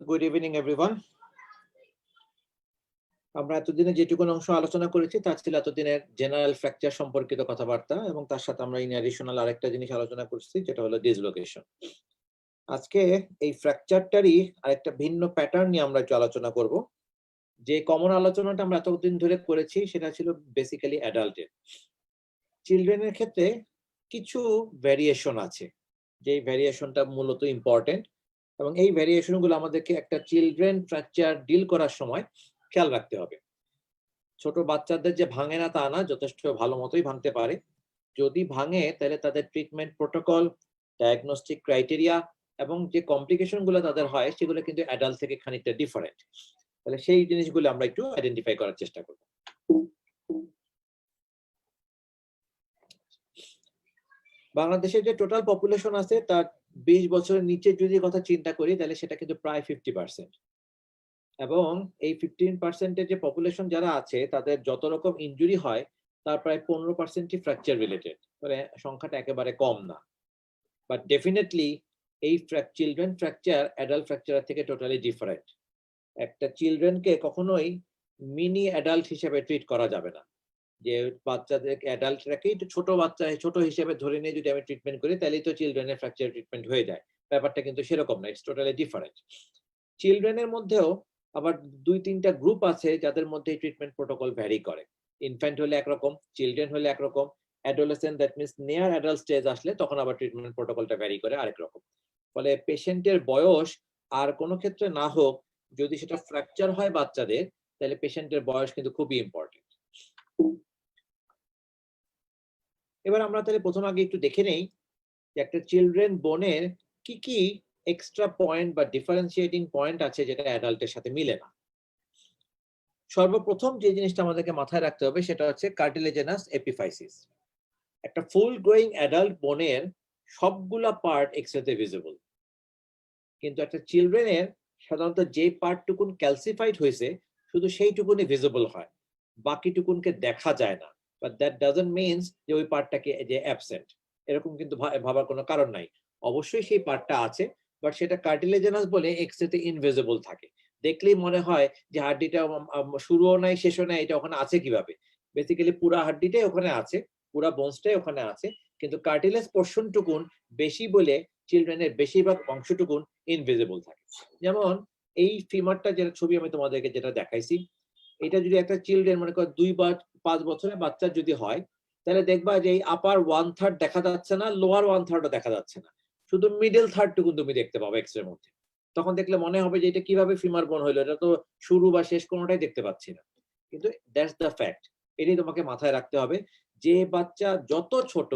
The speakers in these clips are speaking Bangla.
Good evening everyone. আমরা এতদিনে যেটুকু অংশ আলোচনা করেছি তা ছিল এতদিনের জেনারেল ফ্র্যাকচার সম্পর্কিত কথাবার্তা, এবং তার সাথে আমরা ইন অ্যাডিশনাল আরেকটা জিনিস আলোচনা করছি, যেটা হলো ডিসলোকেশন। আজকে এই ফ্র্যাকচারটারই আরেকটা ভিন্ন প্যাটার্ন নিয়ে আমরা একটু আলোচনা করব। যে কমন আলোচনাটা আমরা এতদিন ধরে করেছি সেটা ছিল বেসিক্যালি অ্যাডাল্টের। চিলড্রেনের ক্ষেত্রে কিছু ভ্যারিয়েশন আছে, যে ভ্যারিয়েশনটা মূলত ইম্পর্টেন্ট, এবং এই ভ্যারিয়েশনগুলো আমাদেরকে একটা চিলড্রেন ফ্র্যাকচার ডিল করার সময় খেয়াল রাখতে হবে। ছোট বাচ্চাদের যে ভাঙে না তা না, যথেষ্ট ভালো মতোই ভাঙতে পারে। যদি ভাঙে তাহলে তাদের ট্রিটমেন্ট প্রোটোকল, ডায়াগনস্টিক ক্রাইটেরিয়া এবং যে কমপ্লিকেশন গুলো তাদের হয় সেগুলো কিন্তু অ্যাডাল্ট থেকে খানিকটা ডিফারেন্ট। তাহলে সেই জিনিসগুলো আমরা একটু আইডেন্টিফাই করার চেষ্টা করব। বাংলাদেশের যে টোটাল পপুলেশন আছে তার 20 বছরের নিচে যদি কথা চিন্তা করি তাহলে সেটা কিন্তু প্রায় 50%, এবং এই 15%-এর যে পপুলেশন যারা আছে তাদের যত রকম ইনজুরি হয় তার প্রায় 15%ই ফ্র্যাকচার রিলেটেড। মানে সংখ্যাটা একেবারে কম না, বাট ডেফিনেটলি এই চিলড্রেন ফ্র্যাকচার অ্যাডাল্ট ফ্র্যাকচার থেকে টোটালি ডিফারেন্ট। একটা চিলড্রেনকে কখনোই মিনি অ্যাডাল্ট হিসেবে ট্রিট করা যাবে না। যে বাচ্চাদের অ্যাডাল্টরাকে একটু ছোট বাচ্চা ছোট হিসেবে ধরে নিয়ে যদি আমি ট্রিটমেন্ট করি তাহলেই তো চিলড্রেনের ফ্র্যাকচার ট্রিটমেন্ট হয়ে যায়। ব্যাপারটা কিন্তু সেরকম না, ইটস টোটালি ডিফারেন্ট। চিলড্রেনের মধ্যেও আবার 2-3টা গ্রুপ আছে যাদের মধ্যে ট্রিটমেন্ট প্রোটোকল ভ্যারি করে। ইনফ্যান্ট হলে একরকম, চিলড্রেন হলে একরকম, adolescent that means near adult stage আসলে তখন আবার ট্রিটমেন্ট প্রোটোকলটা ভ্যারি করে আরেক রকম। ফলে পেশেন্টের বয়স আর কোনো ক্ষেত্রে না হোক, যদি সেটা ফ্র্যাকচার হয় বাচ্চাদের, তাহলে পেশেন্টের বয়স কিন্তু খুবই ইম্পর্টেন্ট। এবার আমরা তাহলে প্রথম আগে একটু দেখে নেই যে একটা চিলড্রেন বোনের কি কি এক্সট্রা পয়েন্ট বা ডিফারেন্সিয়েটিং পয়েন্ট আছে যেটা অ্যাডাল্টের সাথে মিলে না। সর্বপ্রথম যে জিনিসটা আমাদেরকে মাথায় রাখতে হবে সেটা হচ্ছে কার্টিলেজেনাস এপিফাইসিস। একটা ফুল গ্রোয়িং অ্যাডাল্ট বোনের সবগুলা পার্ট এক্সরেতে ভিজিবল, কিন্তু একটা চিলড্রেনের সাধারণত যে পার্টটুকুন ক্যালসিফাইড হয়েছে শুধু সেইটুকুনি ভিজিবল হয়, বাকিটুকুনকে দেখা যায় না। বাট দ্যাট ডাজন্ট মিনস যে ওই পার্টটাকে যে অ্যাবসেন্ট, এরকম কিন্তু ভাবার কোনো কারণ নাই। অবশ্যই সেই পার্টটা আছে, বাট সেটা কার্টিলেজেনাস বলে এক্সরেতে ইনভিজিবল থাকে। দেখলেই মনে হয় যে হাড্ডিটা শুরুও নাই শেষও নাই, এটা ওখানে আছে কিভাবে। বেসিক্যালি পুরা হাড্ডিটাই ওখানে আছে, পুরা বোনসটাই ওখানে আছে, কিন্তু কার্টিলেজ পোর্শনটুকুন বেশি বলে চিলড্রেনের বেশিরভাগ অংশটুকুন ইনভিজিবল থাকে। যেমন এই ফিমারটা যেটা ছবি আমি তোমাদেরকে যেটা দেখাইছি, এটা যদি একটা চিলড্রেন মনে করো 2 বা 5 বছরের বাচ্চা যদি হয়, তাহলে দেখবা যে এই আপার 1/3 দেখা যাচ্ছে না, লোয়ার 1/3ও দেখা যাচ্ছে না, শুধু মিডল থার্ডটুকু তুমি দেখতে পাবে এক্সরের মধ্যে। তখন দেখলে মনে হবে যে এটা কিভাবে ফিমার বোন হইলো, এটা তো শুরু বা শেষ কোনোটাই দেখতে পাচ্ছি না। কিন্তু দ্যাটস দ্য ফ্যাক্ট। এটাই তোমাকে মাথায় রাখতে হবে, যে বাচ্চা যত ছোট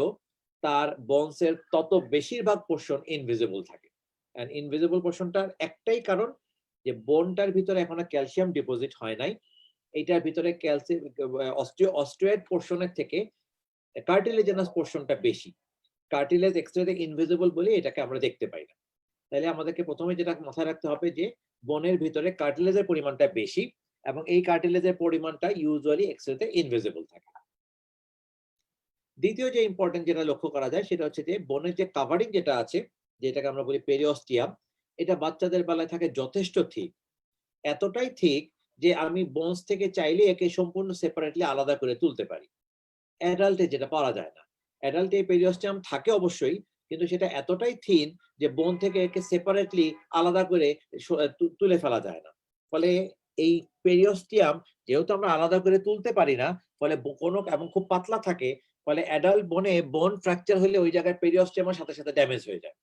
তার বোনসের তত বেশিরভাগ পোর্শন ইনভিজিবল থাকে। এন্ড ইনভিজিবল পোর্শনটার একটাই কারণ, যে বোনটার ভিতরে এখনো ক্যালসিয়াম ডিপোজিট হয় নাই। এইটার ভিতরে ক্যালসিয়াম অস্টিওয়েড পোর্শনের থেকে কার্টিলেজেনাস পোর্শনটা বেশি। কার্টিলেজ এক্সরেতে ইনভিজিবল বলে এটাকে আমরা দেখতে পাই না। তাহলে আমাদেরকে প্রথমে যেটা মাথায় রাখতে হবে যে বোনের ভিতরে কার্টিলেজের পরিমাণটা বেশি, এবং এই কার্টিলেজের পরিমাণটা ইউজুয়ালি এক্সরেতে ইনভিজিবল থাকে। দ্বিতীয় যে ইম্পর্টেন্ট যেটা লক্ষ্য করা যায় সেটা হচ্ছে যে বোনের যে কাভারিং যেটা আছে, যেটাকে আমরা বলি পেরিওস্টিয়াম, এটা বাচ্চাদের বেলায় থাকে যথেষ্ট ঠিক। এতটাই ঠিক যে আমি বোনস থেকে চাইলে একে সম্পূর্ণ সেপারেটলি আলাদা করে তুলতে পারি। অ্যাডাল্টে যেটা পারা যায় না। অ্যাডাল্টে এই পেরিওস্টিয়াম থাকে অবশ্যই, কিন্তু সেটা এতটাই থিন যে বোন থেকে একে সেপারেটলি আলাদা করে তুলে ফেলা যায় না। ফলে এই পেরিওস্টিয়াম যেহেতু আমরা আলাদা করে তুলতে পারি না, ফলে কোনো এবং খুব পাতলা থাকে, ফলে অ্যাডাল্ট বোনে বোন ফ্র্যাকচার হলে ওই জায়গায় পেরিওস্টিয়ামের সাথে সাথে ড্যামেজ হয়ে যায়।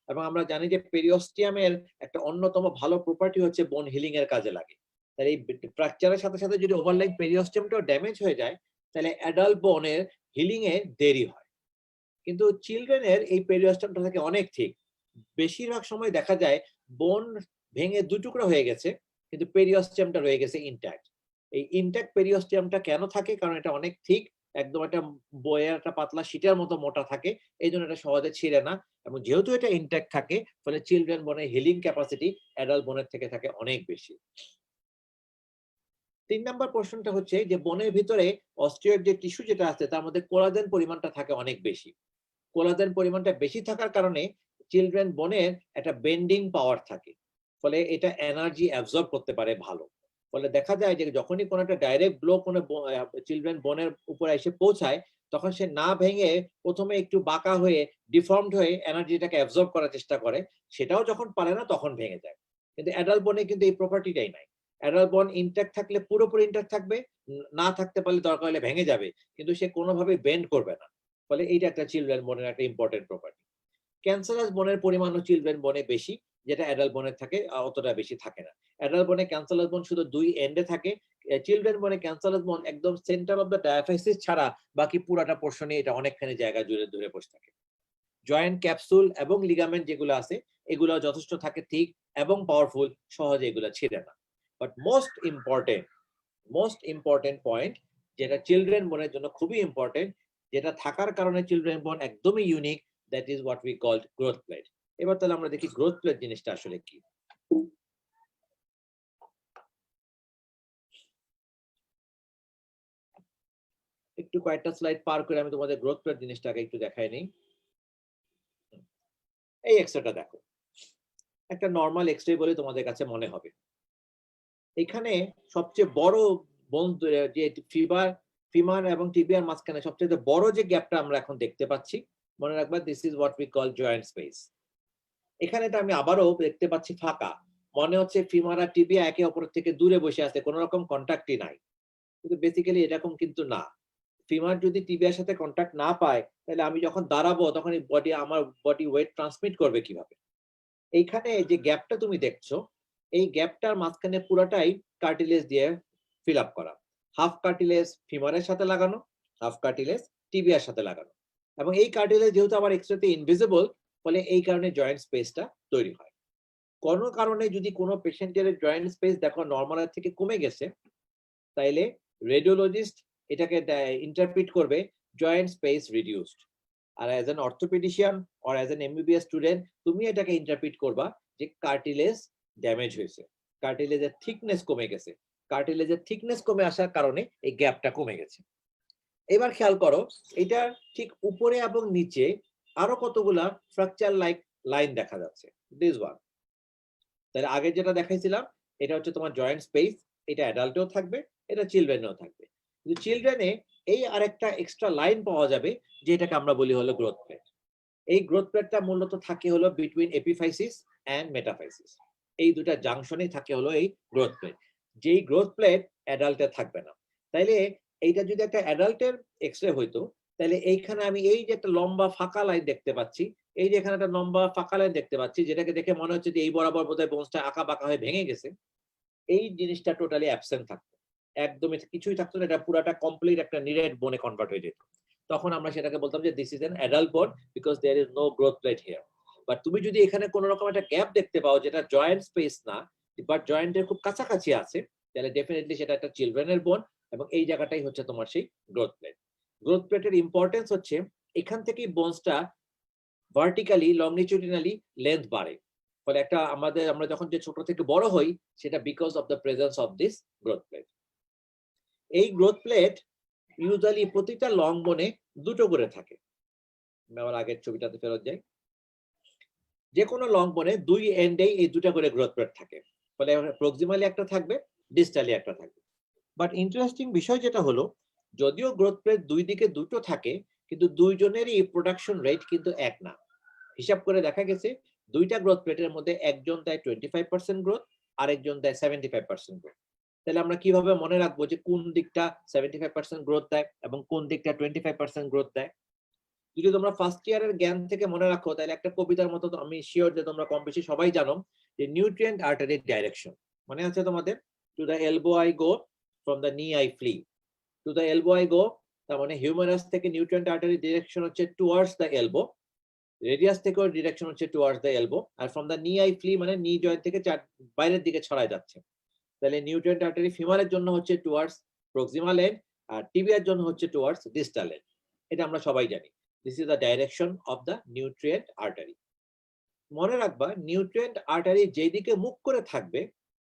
এবং আমরা জানি যে পেরিওস্টিয়ামের একটা অন্যতম ভালো প্রপার্টি হচ্ছে বোন হিলিং এর কাজে লাগে। তাহলে এই ফ্র্যাকচারের সাথে সাথে যদি ওভারলাইং পেরিওস্টিয়ামটাও ড্যামেজ হয়ে যায়, তাহলে অ্যাডাল্ট বোনের হিলিং এ দেরি হয়। কিন্তু চিলড্রেনের এই পেরিওস্টিয়ামটা থাকে অনেক ঠিক। বেশিরভাগ সময় দেখা যায় বোন ভেঙে 2 টুকরা হয়ে গেছে, কিন্তু পেরিওস্টিয়ামটা রয়ে গেছে ইনট্যাক্ট। এই ইনট্যাক্ট পেরিওস্টিয়ামটা কেন থাকে? কারণ এটা অনেক ঠিক, একদম একটা বইয়ের একটা পাতলা শীটের মতো মোটা থাকে, এই জন্য এটা সহজে ছিঁড়ে না। এবং যেহেতু এটা ইনট্যাক্ট থাকে, ফলে চিলড্রেন বোনের হিলিং ক্যাপাসিটি অ্যাডাল্ট বোনের থেকে থাকে অনেক বেশি। 3 নাম্বার প্রশ্নটা হচ্ছে যে বোনের ভিতরে অস্টিওয়েড যে টিস্যু যেটা আছে তার মধ্যে কোলাজেন পরিমাণটা থাকে অনেক বেশি। কোলাজেন পরিমাণটা বেশি থাকার কারণে চিলড্রেন বোনের একটা বেন্ডিং পাওয়ার থাকে। ফলে এটা এনার্জি অ্যাবজর্ব করতে পারে ভালো। ফলে দেখা যায় যে যখনই কোনো একটা ডাইরেক্ট ব্লো কোনো চিলড্রেন বোনের উপরে এসে পৌঁছায়, তখন সে না ভেঙে প্রথমে একটু বাঁকা হয়ে ডিফর্মড হয়ে এনার্জিটাকে অ্যাবজর্ব করার চেষ্টা করে। সেটাও যখন পারে না তখন ভেঙে যায়। কিন্তু অ্যাডাল্ট বোনে কিন্তু এই প্রপার্টিটাই নাই। অ্যাডাল্ট বোন ইনট্যাক্ট থাকলে পুরোপুরি ইনট্যাক্ট থাকবে, না থাকতে পারলে দরকার হলে ভেঙে যাবে। কিন্তু সে কোনোভাবে বেন্ড করবে না। ফলে এইটা একটা চিলড্রেন বোনের একটা ইম্পর্টেন্ট প্রপার্টি। ক্যান্সারাস বোনের পরিমাণও চিলড্রেন বোনে বেশি, যেটা অ্যাডাল্ট বোনের থাকে অতটা বেশি থাকে না। অ্যাডাল্ট বোনে ক্যান্সারাস বোন শুধু 2 এন্ডে থাকে। চিলড্রেন বোনে ক্যান্সারাস বোন একদম সেন্টার অফ দ্য ডায়াফাইসিস ছাড়া বাকি পুরাটা পোরশনে এটা অনেকখানি জায়গা জুড়ে ধরে বসে থাকে। জয়েন্ট ক্যাপসুল এবং লিগামেন্ট যেগুলো আছে এগুলো যথেষ্ট থাকে ঠিক এবং পাওয়ারফুল, সহজে এগুলো ছিঁড়ে না। বাট মোস্ট ইম্পর্টেন্ট পয়েন্ট, যেটা চিলড্রেন বোনের জন্য খুবই ইম্পর্টেন্ট, যেটা থাকার কারণে চিলড্রেন বোন একদমই unique, that is what we called growth plate. এবার তাহলে আমরা দেখি গ্রোথ প্লেট জিনিসটা আসলে কি। একটু কয়েকটা স্লাইড পার করে আমি তোমাদের গ্রোথ প্লেট জিনিসটাকে একটু দেখাই নিই। এই এক্সরেটা দেখো, একটা নর্মাল এক্সরে বলে তোমাদের কাছে মনে হবে। এখানে সবচেয়ে বড় বোন যে ফিমার এবং টিবিয়ার মাঝখানে সবচেয়ে বড় যে গ্যাপটা আমরা এখন দেখতে পাচ্ছি, মনে রাখবা this is what we call joint space. এখানে আমি আবারও দেখতে পাচ্ছি ফাঁকা, মনে হচ্ছে ফিমার আর টিবিয়া একে অপরের থেকে দূরে বসে আছে, কোনো রকম কন্ট্যাক্টই নাই। কিন্তু বেসিক্যালি এরকম কিন্তু না। ফিমার যদি টিবিয়ার সাথে কন্ট্যাক্ট না পায়, তাহলে আমি যখন দাঁড়াবো তখন আমার বডি ওয়েট ট্রান্সমিট করবে কিভাবে? এইখানে যে গ্যাপটা তুমি দেখছো, এই গ্যাপটার মাঝখানে পুরাটাই কার্টিলেজ দিয়ে ফিল আপ করা। হাফ কার্টিলেজ ফিমারের সাথে লাগানো, হাফ কার্টিলেজ টিবিয়ার সাথে লাগানো। এবং এই কার্টিলেজ যেহেতু আমার এক্সরেতে ইনভিজিবল, ফলে এই কারণে জয়েন্ট স্পেসটা তৈরি হয়। কোনো কারণে যদি কোনো পেশেন্টের জয়েন্ট স্পেস দেখো নর্মালের থেকে কমে গেছে, তাইলে রেডিওলজিস্ট এটাকে ইন্টারপ্রিট করবে জয়েন্ট স্পেস রিডিউসড। আর as an orthopaedician or as an MBBS student তুমি এটাকে ইন্টারপ্রিট করবা যে কার্টিলেজ ড্যামেজ হয়েছে, কার্টিলেজের থিকনেস কমে গেছে। কার্টিলেজের থিকনেস কমে আসার কারণে এই গ্যাপটা কমে গেছে। এবার খেয়াল করো, এটার ঠিক উপরে এবং নিচে আরো কতগুলা ফ্র্যাকচার লাইক লাইন দেখা যাচ্ছে। দিস ওয়ান, তাহলে আগে যেটা দেখাইছিলাম এটা হচ্ছে তোমার জয়েন্ট স্পেস, এটা অ্যাডাল্টেও থাকবে, এটা চিলড্রেনেও থাকবে। কিন্তু চিলড্রেনে এই আরেকটা এক্সট্রা লাইন পাওয়া যাবে, যেটাকে আমরা বলি হলো গ্রোথ প্লেট। এই গ্রোথ প্লেটটা মূলত থাকে হলো বিটুইন এপিফাইসিস এন্ড মেটাফাইসিস, এই দুটা জাংশনেই থাকে হলো এই গ্রোথ প্লেট। যেই গ্রোথ প্লেট অ্যাডাল্টে থাকবে না। তাইলে এইটা যদি একটা অ্যাডাল্টের এক্সরে হইতো, তাহলে এইখানে আমি এই যে একটা লম্বা ফাঁকা লাইন দেখতে পাচ্ছি, এই যে এখানে একটা লম্বা ফাঁকা লাইন দেখতে পাচ্ছি, যেটাকে দেখে মনে হচ্ছে যে এই বরাবর বোধহয় বোনসটা আঁকা বাঁকা হয়ে ভেঙে গেছে, এই জিনিসটা টোটালি অ্যাবসেন্ট থাকতো, একদমই কিছুই থাকতো না। এটা পুরাটা কমপ্লিট একটা নিরেট বোনে কনভার্ট হয়ে যেত। তখন আমরা সেটাকে বলতাম যে this is an adult bone because there is no growth plate here. But তুমি যদি এখানে কোনো রকম একটা গ্যাপ দেখতে পাও যেটা জয়েন্ট স্পেস না, বাট জয়েন্টের খুব কাছাকাছি আছে, তাহলে ডেফিনেটলি সেটা একটা চিলড্রেনের বোন, এবং এই জায়গাটাই হচ্ছে তোমার সেই গ্রোথ প্লেট। গ্রোথ প্লেটের ইম্পর্টেন্স হচ্ছে এখান থেকেই বোনসটা ভার্টিক্যালি লংনিটিউডিনালি লেন্থ বাড়ে। ফলে একটা আমরা যখন যে ছোট থেকে বড় হই, সেটা because of the presence of this growth plate. এই গ্রোথ প্লেট ইউজুয়ালি প্রতিটা লং বোনে দুটো করে থাকে। আমার আগের ছবিটাতে ফেরত যাই। যে কোনো লং বোনে দুই এন্ডেই এই দুটা করে গ্রোথ প্লেট থাকে। ফলে প্রক্সিমালি একটা থাকবে, ডিস্টালি একটা থাকবে। বাট ইন্টারেস্টিং বিষয় যেটা হলো, যদিও গ্রোথ প্লেট দুই দিকে দুটো থাকে, কিন্তু দুইজনেরই প্রোডাকশন রেট কিন্তু এক না। হিসাব করে দেখা গেছে দুইটা গ্রোথ প্লেটের মধ্যে একজন দেয় 25% গ্রোথ, আরেকজন দেয় 75% গ্রোথ। তাহলে আমরা কিভাবে মনে রাখবো যে কোন দিকটা 75% গ্রোথ দেয় এবং কোন দিকটা 25% গ্রোথ দেয়? যদি তোমরা ফার্স্ট ইয়ারের জ্ঞান থেকে মনে রাখো, তাহলে একটা কবিতার মতো, তো আমি শিওর যে তোমরা কম বেশি সবাই জানো যে নিউট্রিয়েন্ট আর্টারি ডাইরেকশন মনে আছে তোমাদের? To the elbow I go, from the knee I flee. To the elbow I go, তার মানে হিউমারাস থেকে নিউট্রিয়েন্ট আর্টারি ডিরেকশন হচ্ছে টুয়ার্ডস দ্য এলবো, রেডিয়াস থেকেও ডিরেকশন হচ্ছে টুয়ার্ডস দ্য এলবো, আর from the knee I flee মানে নি জয়েন্ট থেকে বাইরের দিকে ছড়ায় যাচ্ছে। তাহলে নিউট্রিয়েন্ট আর্টারি ফিমারের জন্য হচ্ছে টুয়ার্ডস প্রক্সিমাল এন্ড, আর টিবিয়ার জন্য হচ্ছে টুয়ার্ডস ডিস্টাল এন্ড। এটা আমরা সবাই জানি। This is the direction of the nutrient artery. মনে রাখবা নিউট্রিয়েন্ট আর্টারি যেই দিকে মুখ করে থাকবে,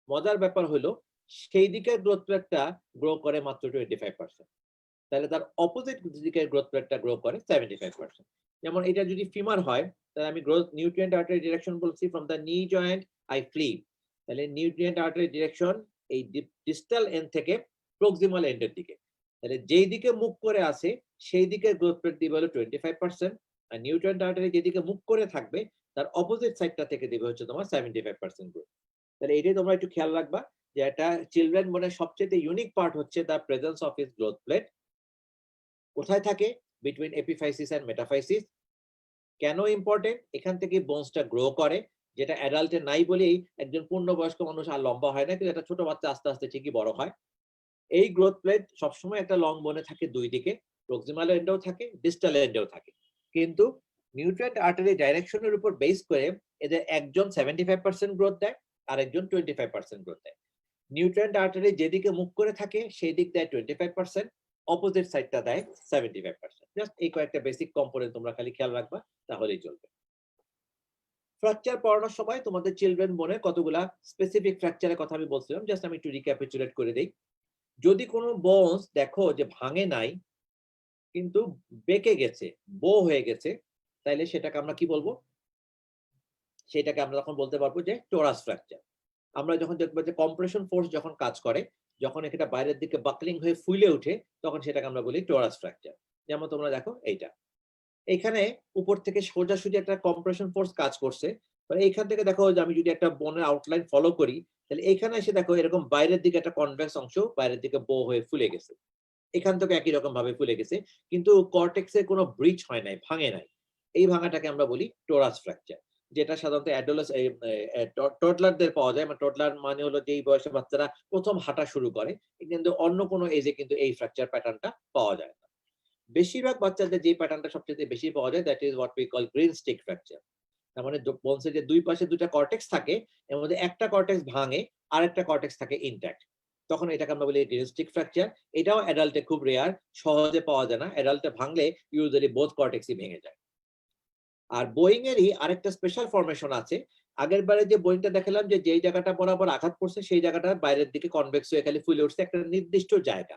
মজার ব্যাপার হলো সেই দিকের গ্রোথ প্লেটটা গ্রো করে মাত্র 25%। তাহলে তার অপোজিট দিকের গ্রোথ প্লেটটা গ্রো করে 75%। যেমন এটা যদি ফিমার হয়, তাহলে আমি গ্রোথ নিউট্রিয়েন্ট আর্টারি ডিরেকশন বলছি from the knee joint I flee, তাহলে নিউট্রিয়েন্ট আর্টারি ডিরেকশন এই ডিস্টাল এন্ড থেকে প্রক্সিমাল এন্ডের দিকে। তাহলে যেই দিকে মুখ করে আছে সেই দিকে গ্রোথ রেট দিবে হলো 25%, আর নিউট্রিয়েন্ট আর্টারি যেদিকে মুখ করে থাকবে তার অপোজিট সাইডটা থেকে দিবে হচ্ছে তোমার 75% গ্রোথ। তাহলে এটাই তোমরা একটু খেয়াল রাখবা যে এটা চিলড্রেন বোনের সবচেয়ে ইউনিক পার্ট হচ্ছে the presence of his growth plate. কোথায় থাকে? Between epiphysis and metaphysis. কেন ইম্পর্টেন্ট? এখান থেকে বোনসটা গ্রো করে, যেটা অ্যাডাল্টে নাই বলেই একজন পূর্ণবয়স্ক মানুষ আর লম্বা হয় না, কিন্তু একটা ছোট বাচ্চা আস্তে আস্তে ঠিকই বড় হয়। এই গ্রোথ প্লেট সবসময় একটা লং বোনে থাকে দুই দিকে, প্রক্সিমাল এন্ডেও থাকে, ডিস্টাল এন্ডেও থাকে। কিন্তু নিউট্রিয়েন্ট আর্টারি ডাইরেকশনের উপর বেস করে এদের একজন 75% গ্রোথ দেয় আর একজন 25% গ্রোথ দেয়। নিউট্রিয়েন্ট আর্টারি যেদিকে মুখ করে থাকে সেই দিক দেয় 25%, অপোজিট সাইডটা দেয় 75%। জাস্ট এই কয়েকটা বেসিক কম্পোনেন্ট তোমরা খালি খেয়াল রাখবা, তাহলেই চলবে। ফ্র্যাকচার পড়ানোর সময় তোমাদের চিলড্রেন বোনের কতগুলা স্পেসিফিক ফ্র্যাকচারের কথা আমি বলছিলাম, জাস্ট আমি একটু রিক্যাপিচুলেট করে দেই। যদি কোনো বোনস দেখো যে ভাঙে নাই কিন্তু বেঁকে গেছে, বো হয়ে গেছে, তাইলে সেটাকে আমরা কি বলবো? সেটাকে আমরা তখন বলতে পারবো যে টোরাস ফ্র্যাকচার। আমরা যখন দেখবো যে কম্প্রেশন ফোর্স যখন কাজ করে, যখন এটা বাইরের দিকে বাকলিং হয়ে ফুলে ওঠে, তখন সেটাকে আমরা বলি টোরাস ফ্র্যাকচার। যেমন তোমরা দেখো এইটা, এখানে উপর থেকে সোজাসুজি একটা কম্প্রেশন ফোর্স কাজ করছে। এইখান থেকে দেখো যে আমি যদি একটা বোনের আউটলাইন ফলো করি, তাহলে এখানে এসে দেখো এরকম বাইরের দিকে একটা কনভেক্স অংশ বাইরের দিকে বো হয়ে ফুলে গেছে, এখান থেকে একই রকম ভাবে ফুলে গেছে, কিন্তু কর্টেক্সের কোনো ব্রিচ হয় নাই, ভাঙে নাই। এই ভাঙাটাকে আমরা বলি টোরাস ফ্র্যাকচার, যেটা সাধারণত টডলারদের পাওয়া যায়। মানে টডলার মানে হলো যে এই বয়সে বাচ্চারা প্রথম হাঁটা শুরু করে, কিন্তু অন্য কোনো এজে কিন্তু এই ফ্র্যাকচার প্যাটার্নটা পাওয়া যায় না। বেশিরভাগ বাচ্চাদের যে প্যাটার্নটা সবচেয়ে বেশি পাওয়া যায়, that is what we call green stick fracture. তার মানে বোনসের যে দুই পাশে দুইটা কর্টেক্স থাকে, এর মধ্যে একটা কর্টেক্স ভাঙে আর একটা কর্টেক্স থাকে ইনট্যাক্ট, তখন এটাকে আমরা বলি গ্রিন স্টিক ফ্র্যাকচার। এটাও অ্যাডাল্টে খুব রেয়ার, সহজে পাওয়া যায় না। অ্যাডাল্টে ভাঙলে ইউজুয়ালি বোথ কর্টেক্সই ভেঙে যায়। আর বোয়িং এরই আরেকটা স্পেশাল ফরমেশন আছে। আগের বারে যে বোয়িংটা দেখালাম যে যেই জায়গাটা বরাবর আঘাত করছে সেই জায়গাটা বাইরের দিকে কনভেক্স হয়ে খালি ফুলে উঠছে একটা নির্দিষ্ট জায়গা,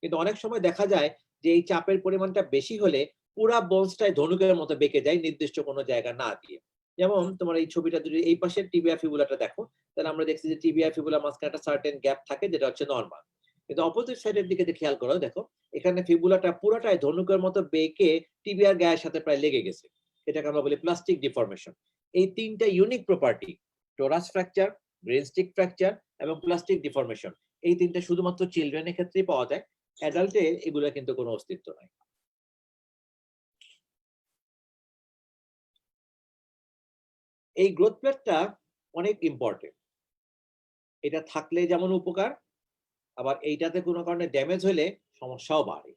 কিন্তু অনেক সময় দেখা যায় যে এই চাপের পরিমাণটা বেশি হলে পুরা বোনসটাই ধনুকের মতো বেঁকে যায় নির্দিষ্ট কোনো জায়গা না দিয়ে। যেমন তোমার এই ছবিটা যদি এই পাশের টিবিয়া ফিবুলাটা দেখো, তাহলে আমরা দেখছি যে টিবিয়া ফিবুলা মাঝখানে একটা সার্টেন গ্যাপ থাকে, যেটা হচ্ছে নরমাল। কিন্তু অপোজিট সাইডের দিকে খেয়াল করো, দেখো এখানে ফিবুলাটা পুরোটাই ধনুকের মতো বেঁকে টিবিয়ার গায়ের সাথে প্রায় লেগে গেছে, এটাকে আমরা বলি প্লাস্টিক ডিফরমেশন। এই তিনটা unique property, torus fracture, green stick fracture এবং প্লাস্টিক ডিফরমেশন, এই তিনটা শুধুমাত্র চিলড্রেনের ক্ষেত্রেই পাওয়া যায়, অ্যাডাল্টে এগুলো কিন্তু কোনো অস্তিত্ব নাই। এই গ্রোথ প্লেটটা অনেক ইম্পর্টেন্ট, এটা থাকলে যেমন উপকার, আবার এইটাতে কোনো কারণে ড্যামেজ হলে সমস্যাও বাড়ে।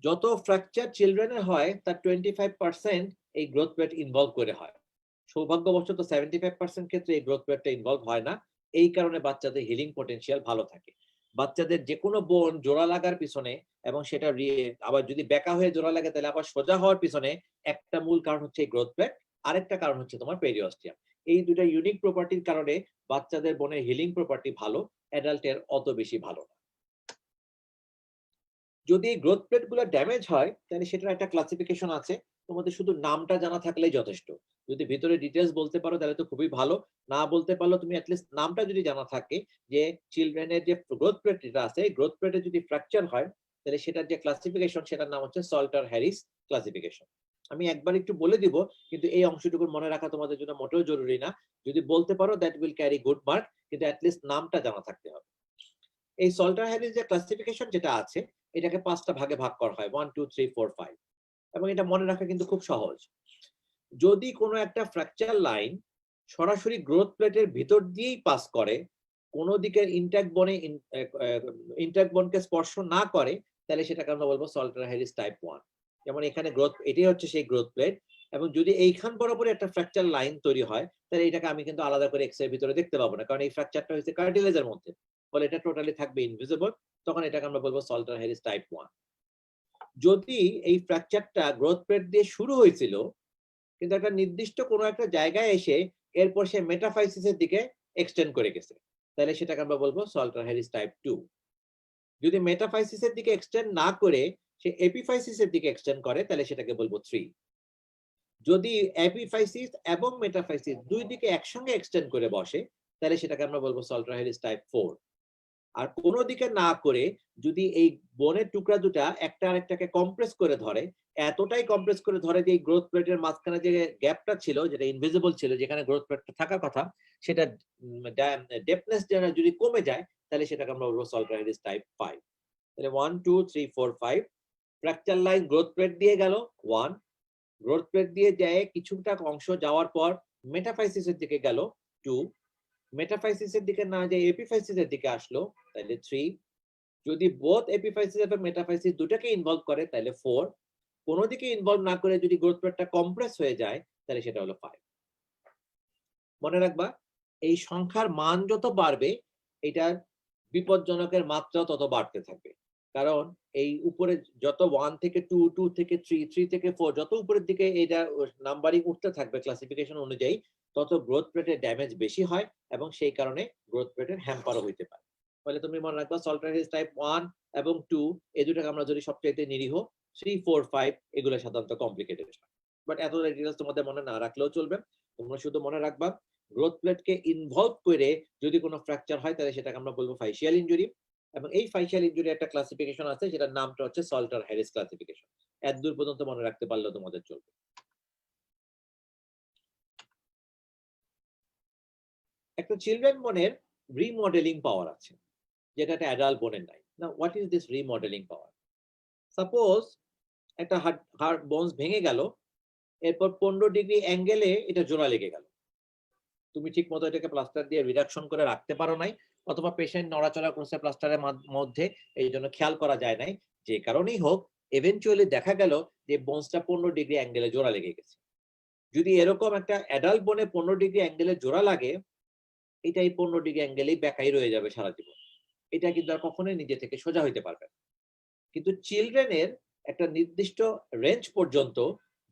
যত ফ্র্যাকচার চিলড্রেনের হয় তার 25% এই গ্রোথ প্লেট ইনভলভ করে হয়। সৌভাগ্যবশত 75% ক্ষেত্রে এই গ্রোথ প্লেটটা ইনভলভ হয় না, এই কারণে বাচ্চাদের হিলিং পটেনশিয়াল ভালো থাকে। বাচ্চাদের যে কোনো বোন জোড়া লাগার পিছনে এবং সেটা আবার যদি বেঁকা হয়ে জোড়া লাগে তাহলে আবার সোজা হওয়ার পিছনে একটা মূল কারণ হচ্ছে এই গ্রোথ প্লেট, আরেকটা কারণ হচ্ছে তোমার পেরিওস্টিয়াম। এই দুটা ইউনিক প্রপার্টির কারণে বাচ্চাদের বোনের হিলিং প্রপার্টি ভালো, অ্যাডাল্টের অত বেশি ভালো না। যদি এই গ্রোথ প্লেট গুলো ড্যামেজ হয় তাহলে সেটার একটা ক্লাসিফিকেশন আছে, তোমাদের শুধু নামটা জানা থাকলেই যথেষ্ট। যদি ভিতরে ডিটেলস বলতে পারো তাহলে তো খুবই ভালো, না বলতে পারলো তুমি অ্যাটলিস্ট নামটা যদি জানা থাকে যে চিলড্রেনের যে গ্রোথ প্লেট যেটা আছে, গ্রোথ প্লেটে যদি ফ্র্যাকচার হয় তাহলে সেটার যে ক্লাসিফিকেশন সেটার নাম হচ্ছে সল্টার হ্যারিস ক্লাসিফিকেশন। আমি একবার একটু বলে দিব, কিন্তু এই অংশটুকু মনে রাখা তোমাদের জন্য মোটেও জরুরি না। যদি বলতে পারো that will carry good mark, কিন্তু অ্যাটলিস্ট নামটা জানা থাকতে হবে। এই সল্টার হ্যারিস যে ক্লাসিফিকেশন যেটা আছে, এটাকে 5টা ভাগে ভাগ করা হয়, 1 2 3 4 5, এবং এটা মনে রাখা কিন্তু খুব সহজ। যদি কোনো একটা ফ্র্যাকচার লাইন সরাসরি গ্রোথ প্লেটের ভিতর দিয়েই পাস করে, কোনো দিকের ইন্ট্যাক্ট বোনকে স্পর্শ না করে, তাহলে সেটাকে আমরা বলবো সল্টার হ্যারিস টাইপ 1। যেমন এখানে গ্রোথ, এটাই হচ্ছে সেই গ্রোথ প্লেট, এবং যদি এইখান বরাবর একটা ফ্র্যাকচার লাইন তৈরি হয় তাহলে এটাকে আমি কিন্তু আলাদা করে এক্স এর ভিতরে দেখতে পাবো না, কারণ এই ফ্র্যাকচারটা হচ্ছে কার্টিলেজের মধ্যে, ফলে এটা টোটালি থাকবে ইনভিজিবল, তখন এটাকে আমরা বলবো সল্টার হ্যারিস টাইপ 1। যদি এই ফ্র্যাকচারটা গ্রোথ প্লেট দিয়ে শুরু হয়েছিল কিন্তু একটা নির্দিষ্ট কোনো একটা জায়গায় এসে এরপর সে মেটাফাইসিসের দিকে এক্সটেন্ড করে গেছে, তাহলে সেটাকে আমরা বলবো সল্টার হ্যারিস টাইপ 2। যদি মেটাফাইসিসের দিকে এক্সটেন্ড না করে সে এপিফাইসিসের দিকে এক্সটেন্ড করে, তাহলে সেটাকে বলবো 3। যদি এপিফাইসিস এবং মেটাফাইসিস দুই দিকে একসঙ্গে এক্সটেন্ড করে বসে, তাহলে সেটাকে আমরা বলবো সল্টার হেরিস টাইপ 4। আর কোনো দিকে না করে যদি এই বোনের টুকরা দুটা একটা আরেকটাকে কম্প্রেস করে ধরে, এতটাই কম্প্রেস করে ধরে যে এই গ্রোথ প্লেটের মাঝখানে যে গ্যাপটা ছিল, যেটা ইনভিজিবল ছিল, যেখানে গ্রোথ প্লেটটা থাকার কথা, সেটা ডেপনেস যদি কমে যায়, তাহলে সেটাকে আমরা বলবো সল্টার হেরিস টাইপ 5। তাহলে 1 2 3 4 5 ফ্র্যাকচার লাইন গ্রোথ প্লেট দিয়ে গেল 1, গ্রোথ প্লেট দিয়ে যায় কিছুটা অংশ যাওয়ার পর মেটাফাইসিসের দিকে গেল 2, মেটাফাইসিসের দিকে না যায় এপিফাইসিসের দিকে আসলো, তাহলে 3, যদি বোথ এপিফাইসিস এবং মেটাফাইসিস দুটাকে ইনভলভ করে তাহলে 4, কোনো দিকে ইনভলভ না করে যদি গ্রোথ প্লেটটা কম্প্রেস হয়ে যায় তাহলে সেটা হলো 5। মনে রাখবা এই সংখ্যার মান যত বাড়বে এটার বিপজ্জনকের মাত্রা তত বাড়তে থাকবে, কারণ এই উপরে যত 1 থেকে 2, 2 থেকে 3, 3 থেকে 4 যত উপরের দিকে এটা নাম্বারিং উঠতে থাকবে ক্লাসিফিকেশন অনুযায়ী, তত গ্রোথ প্লেটের ড্যামেজ বেশি হয় এবং সেই কারণে গ্রোথ প্লেটের হ্যাম্পারও হইতে পারে। তাহলে তুমি মনে রাখবা সল্টার হেরিস টাইপ 1 এবং 2 এই দুটাকে আমরা যদি সবচাইতে নিরীহ, 3 4 5 এগুলো সাধারণত কমপ্লিকেটেড হয়। বাট এত ডিটেইলস তোমাদের মনে না রাখলেও চলবে, তোমরা শুধু মনে রাখবা গ্রোথ প্লেটকে ইনভলভ করে যদি কোনো ফ্র্যাকচার হয় তাহলে সেটাকে আমরা বলবো ফাইশিয়াল ইনজুরি, এবং এই ফাইশিয়াল ইনজুরি একটা ক্লাসিফিকেশন আছে যেটার নামটা হচ্ছে সল্টার হ্যারিস ক্লাসিফিকেশন। এত দূর পর্যন্ত মনে রাখতে পারলেও তোমাদের চলবে। একটা চিলড্রেন বোনের রিমডেলিং পাওয়ার আছে, যেটা একটা অ্যাডাল্ট বোনের নাই। না, what is this remodelling power? Suppose একটা হার্ট বোনস ভেঙে গেল, এরপর 15 ডিগ্রি অ্যাঙ্গেলে এটা জোড়া লেগে গেল, তুমি ঠিক মতো এটাকে প্লাস্টার দিয়ে রিডাকশন করে রাখতে পারো নাই, অথবা পেশেন্ট নড়াচড়া করছে প্লাস্টারের মধ্যে, এই জন্য খেয়াল করা যায় নাই, যে কারণেই হোক ইভেনচুয়ালি দেখা গেল যে বোনসটা 15 ডিগ্রি অ্যাঙ্গেলে জোড়া লেগে গেছে। যদি এরকম একটা অ্যাডাল্ট বোনে 15 ডিগ্রি অ্যাঙ্গেলে জোড়া লাগে, এটা এই 15 ডিগ্রি অ্যাঙ্গেলেই বেঁকাই রয়ে যাবে সারা জীবন, এটা কিন্তু আর কখনোই নিজে থেকে সোজা হইতে পারবে না। কিন্তু চিলড্রেনের একটা নির্দিষ্ট রেঞ্জ পর্যন্ত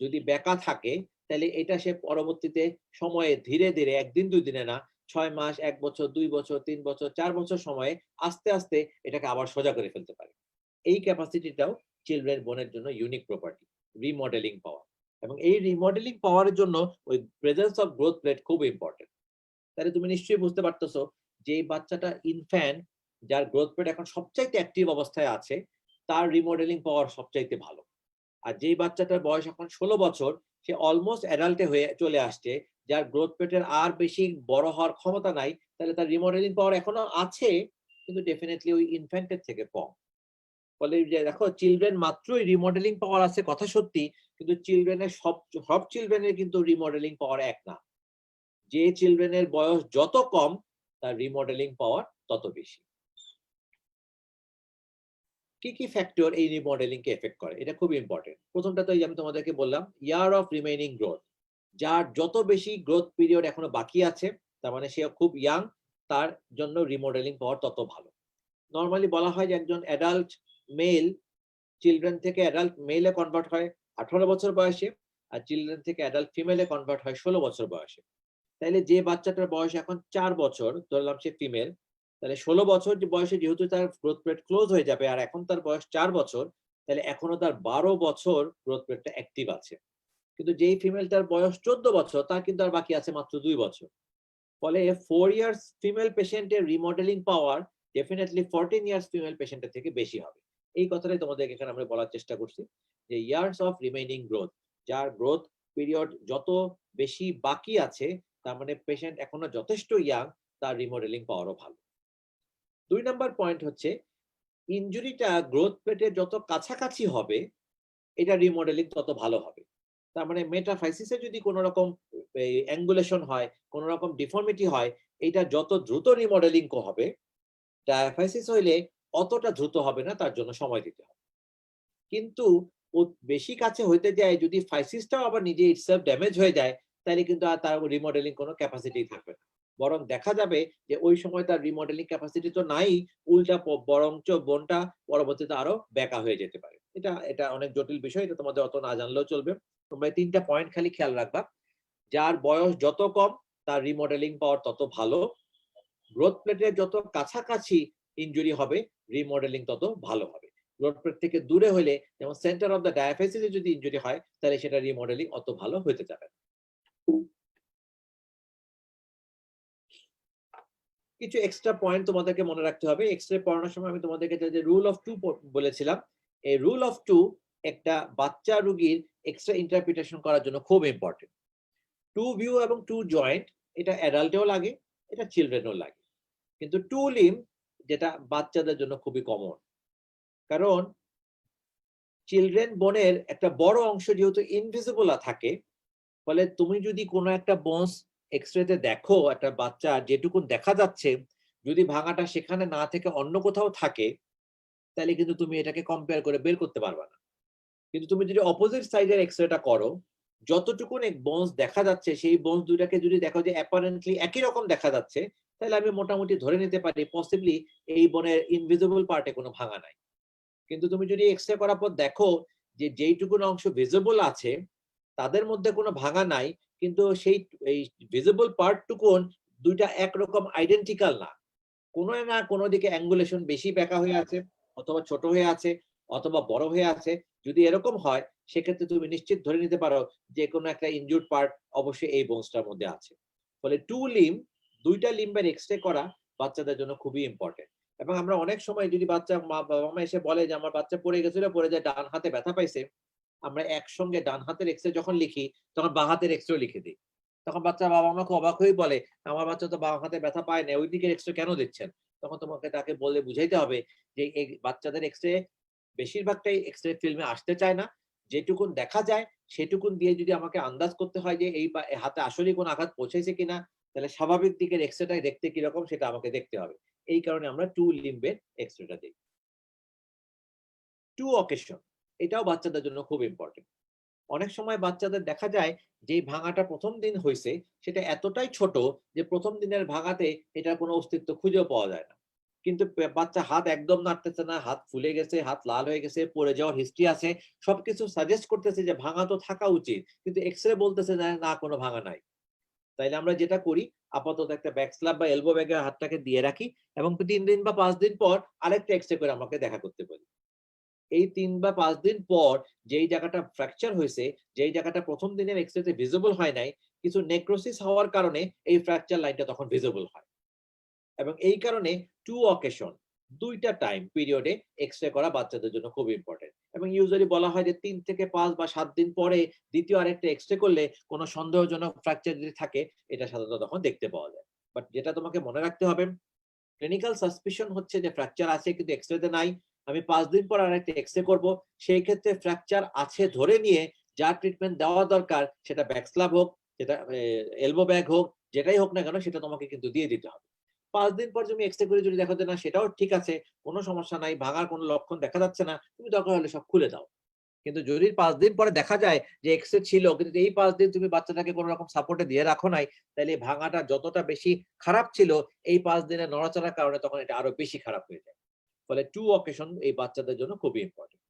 যদি বেঁকা থাকে, তাহলে এটা সে পরবর্তীতে সময়ে ধীরে ধীরে, একদিন দুই দিনে না, 6 মাস, 1 বছর, 2 বছর, 3 বছর, 4 বছর সময়ে আস্তে আস্তে এটাকে আবার সোজা করে ফেলতে পারে। এই ক্যাপাসিটিটাও চিলড্রেন বোনের জন্য ইউনিক প্রপার্টি, রিমডেলিং পাওয়ার। এবং এই রিমডেলিং পাওয়ারের জন্য ওই প্রেজেন্স অফ গ্রোথ প্লেট খুব ইম্পর্টেন্ট। তাহলে তুমি নিশ্চয়ই বুঝতে পারতেছো যে এই বাচ্চাটা ইনফ্যান্ট, যার গ্রোথ প্লেট এখন সবচাইতে অ্যাক্টিভ অবস্থায় আছে, তার রিমডেলিং পাওয়ার সবচাইতে ভালো। আর যেই বাচ্চাটার বয়স এখন 16 বছর, সে অলমোস্ট অ্যাডাল্টে হয়ে চলে আসছে, যার গ্রোথ প্লেটের আর বেশি বড় হওয়ার ক্ষমতা নাই, তাহলে তার রিমডেলিং পাওয়ার এখনো আছে, কিন্তু ডেফিনেটলি ওই ইনফ্যান্টের থেকে কম। ফলে যে দেখো, চিলড্রেন মাত্রই রিমডেলিং পাওয়ার আছে কথা সত্যি, কিন্তু চিলড্রেনের সব চিলড্রেনের কিন্তু রিমডেলিং পাওয়ার এক না। যে চিলড্রেনের বয়স যত কম, তার রিমডেলিং পাওয়ার তত বেশি। কি কি ফ্যাক্টর এই রিমডেলিং কে এফেক্ট করে, এটা খুব ইম্পর্টেন্ট। প্রথমটা তো আমি তোমাদেরকে বললাম, ইয়ার অফ রিমেইনিং গ্রোথ। যার যত বেশি গ্রোথ পিরিয়ড এখনো বাকি আছে, তার মানে সে খুব ইয়াং, তার জন্য রিমডেলিং পাওয়ার তত ভালো। নর্মালি বলা হয় যে একজন অ্যাডাল্ট মেল চিলড্রেন থেকে অ্যাডাল্ট মেলে কনভার্ট হয় 18 বছর বয়সে, আর চিলড্রেন থেকে অ্যাডাল্ট ফিমেলে কনভার্ট হয় 16 বছর বয়সে। তাইলে যে বাচ্চাটার বয়স এখন 4 বছর, ধরলাম সে ফিমেল, তাহলে 16 বছর বয়সে যেহেতু তার গ্রোথ প্লেট ক্লোজ হয়ে যাবে, আর এখন তার বয়স 4 বছর, তাহলে এখনো তার 12 বছর গ্রোথ প্লেটটা অ্যাক্টিভ আছে। কিন্তু যেই ফিমেলটার বয়স 14 বছর, তার কিন্তু আর বাকি আছে মাত্র 2 বছর। ফলে 4 ইয়ার্স ফিমেল পেশেন্টের রিমডেলিং পাওয়ার ডেফিনেটলি 14 ইয়ার্স ফিমেল পেশেন্টের থেকে বেশি হবে। এই কথাটাই তোমাদের এখানে আমরা বলার চেষ্টা করছি, যে ইয়ার্স অফ রিমেইনিং গ্রোথ, যার গ্রোথ পিরিয়ড যত বেশি বাকি আছে, তার মানে পেশেন্ট এখনো যথেষ্ট ইয়াং, তার রিমডেলিং পাওয়ারও ভালো। 2 নাম্বার পয়েন্ট হচ্ছে, ইনজুরিটা গ্রোথ প্লেটের যত কাছাকাছি হবে, এটা রিমডেলিং তত ভালো হবে। তার মানে মেটাফাইসিসে যদি কোনো রকম অ্যাঙ্গুলেশন হয়, কোনো রকম ডিফর্মিটি হয়, এটা যত দ্রুত রিমডেলিং হবে, ডায়াফাইসিস হইলে অতটা দ্রুত হবে না, তার জন্য সময় দিতে হবে। কিন্তু ও বেশি কাছে হইতে যায়, যদি ফাইসিসটাও আবার নিজে ইটসেলফ ড্যামেজ হয়ে যায়, তাহলে কিন্তু আর তার রিমডেলিং কোনো ক্যাপাসিটি থাকবে না। বরং দেখা যাবে যে ওই সময় তার রিমডেলিং ক্যাপাসিটি তো নাই, উল্টা বরঞ্চ বোনটা পরবর্তীতে আরো বেঁকা হয়ে যেতে পারে। এটা এটা অনেক জটিল বিষয়, এটা তোমাদের অত না জানলেও চলবে। তোমরা 3টা পয়েন্ট খালি খেয়াল রাখবা। যার বয়স যত কম, তার রিমডেলিং পাওয়ার তত ভালো। গ্রোথ প্লেটের যত কাছাকাছি ইনজুরি হবে, রিমডেলিং তত ভালো হবে। গ্রোথ প্লেট থেকে দূরে হলে, যেমন সেন্টার অফ দ্য ডায়াফাইসিসে যদি ইনজুরি হয়, তাহলে সেটা রিমডেলিং অত ভালো হতে যাবে না। কিছু এক্সট্রা পয়েন্ট তোমাদেরকে মনে রাখতে হবে। এক্সট্রা পড়ানোর সময় আমি তোমাদেরকে যে রুল অফ টু বলেছিলাম, এই রুল অফ টু একটা বাচ্চা রোগীর এক্সট্রা ইন্টারপ্রিটেশন করার জন্য খুব ইম্পর্টেন্ট। টু ভিউ এবং টু জয়েন্ট এটা অ্যাডাল্টেও লাগে, এটা চিলড্রেনও লাগে, কিন্তু টু লিম যেটা বাচ্চাদের জন্য খুবই কমন। কারণ চিলড্রেন বোনের একটা বড় অংশ যেহেতু ইনভিজিবল থাকে, ফলে তুমি যদি কোনো একটা বোনস এক্সরেতে দেখো একটা বাচ্চা যেটুকুন দেখা যাচ্ছে, যদি ভাঙাটা সেখানে না থেকে অন্য কোথাও থাকে, তাহলে কিন্তু তুমি এটাকে কম্পেয়ার করে বের করতে পারবে না। কিন্তু তুমি যদি অপোজিট সাইডের এক্সরেটা করো, যতটুকুন বোনস দেখা যাচ্ছে সেই বোনস দুটাকে যদি দেখো যে অ্যাপারেন্টলি একই রকম দেখা যাচ্ছে, তাহলে আমি মোটামুটি ধরে নিতে পারি পসিবলি এই বোনের ইনভিজিবল পার্টে কোনো ভাঙা নাই। কিন্তু তুমি যদি এক্সরে করার পর দেখো যে যেইটুকুন অংশ ভিজিবল আছে তাদের মধ্যে কোনো ভাঙা নাই, কিন্তু সেই এই ভিজিবল পার্টটুকুন দুইটা একরকম আইডেন্টিক্যাল না, কোনো না কোনো দিকে অ্যাঙ্গুলেশন বেশি বেঁকা হয়ে আছে, অথবা ছোট হয়ে আছে, অথবা বড় হয়ে আছে। যদি এরকম হয় সেক্ষেত্রে তুমি নিশ্চিত ধরে নিতে পারো যে কোনো একটা ইনজুর্ড পার্ট অবশ্যই এই বোনসটার মধ্যে আছে। ফলে টু লিম, দুইটা লিম্বের এক্সরে করা বাচ্চাদের জন্য খুবই ইম্পর্টেন্ট। এবং আমরা অনেক সময় যদি বাচ্চা বাবা মা এসে বলে যে আমার বাচ্চা পড়ে গেছিল, পড়ে যায় ডান হাতে ব্যথা পাইছে, আমরা একসঙ্গে ডান হাতের এক্সরে যখন লিখি তখন বাঁ হাতের এক্সরে লিখে দিই। তখন বাচ্চা বাবা আমাকে অবাক হয়ে বলে আমার বাচ্চা তো বাঁ হাতে ব্যথা পায় না, ওই দিকের এক্সরে কেন দিচ্ছেন? তখন তোমাকে তাকে বলে বুঝাইতে হবে যে এই বাচ্চাদের এক্সরে বেশিরভাগটাই এক্সরে ফিল্মে আসতে চায় না, যেটুকুন দেখা যায় সেটুকুন দিয়ে যদি আমাকে আন্দাজ করতে হয় যে এই হাতে আসলে কোন আঘাত পৌঁছেছে কিনা, তাহলে স্বাভাবিক দিকের এক্সরেটাই দেখতে কিরকম সেটা আমাকে দেখতে হবে। এই কারণে আমরা টু লিম্বের এক্সরেটা দিই। টু অকেশন, এটাও বাচ্চাদের জন্য খুব ইম্পর্টেন্ট। অনেক সময় বাচ্চাদের দেখা যায় যে ভাঙাটা প্রথম দিন হয়েছে সেটা এতটাই ছোট যে প্রথম দিনের ভাঙাতে এটার কোনো অস্তিত্ব খুঁজেও পাওয়া যায় না, কিন্তু বাচ্চা হাত একদম নাড়তেছে না, হাত ফুলে গেছে, হাত লাল হয়ে গেছে, পড়ে যাওয়ার হিস্ট্রি আছে, সবকিছু সাজেস্ট করতেছে যে ভাঙা তো থাকা উচিত, কিন্তু এক্সরে বলতেছে না কোনো ভাঙা নাই। তাইলে আমরা যেটা করি, আপাতত একটা ব্যাক স্ল্যাব বা এলবো ব্যাগে হাতটাকে দিয়ে রাখি এবং 3 দিন বা 5 দিন পর আরেকটা এক্সরে করে আমাকে দেখা করতে বলি। এই 3 বা 5 দিন পর যেই জায়গাটা ফ্র্যাকচার হয়েছে, যেই জায়গাটা প্রথম দিনের এক্সরেতে ভিজিবল হয় নাই, কিছু নেক্রোসিস হওয়ার কারণে এই ফ্র্যাকচার লাইনটা তখন ভিজিবল হয়। এবং এই কারণে টু অকেশন, দুইটা টাইম পিরিয়ডে এক্সরে করা বাচ্চাদের জন্য খুব ইম্পর্টেন্ট। এবং ইউজুয়ালি বলা হয় যে 3 থেকে 5 বা 7 দিন পরে দ্বিতীয় আরেকটা এক্সরে করলে কোনো সন্দেহজনক ফ্র্যাকচার যদি থাকে এটা সাধারণত তখন দেখতে পাওয়া যায়। বাট যেটা তোমাকে মনে রাখতে হবে, ক্লিনিক্যাল সাসপিশন হচ্ছে যে ফ্র্যাকচার আছে কিন্তু এক্সরেতে নাই, আমি 5 দিন পর আরেকটা এক্সরে করব, সেই ক্ষেত্রে ফ্র্যাকচার আছে ধরে নিয়ে যা ট্রিটমেন্ট দেওয়া দরকার, সেটা ব্যাকস্ল্যাব হোক, সেটা এলবো ব্যাগ হোক, যেটাই হোক না কেন সেটা তোমাকে কিন্তু দিয়ে দিতে হবে। 5 দিন পর তুমি এক্সরে করে যদি দেখো যে না সেটাও ঠিক আছে, কোনো সমস্যা নাই, ভাঙার কোনো লক্ষণ দেখা যাচ্ছে না, তুমি দরকার হলে সব খুলে দাও। কিন্তু যদি 5 দিন পরে দেখা যায় যে এক্সরে ছিল কিন্তু এই 5 দিন তুমি বাচ্চাটাকে কোনো রকম সাপোর্টে দিয়ে রাখো নাই, তাহলে এই ভাঙাটা যতটা বেশি খারাপ ছিল এই 5 দিনের নড়াচড়ার কারণে তখন এটা আরো বেশি খারাপ হয়ে যায়। ফলে টু অকেশন এই বাচ্চাদের জন্য খুবই ইম্পর্টেন্ট।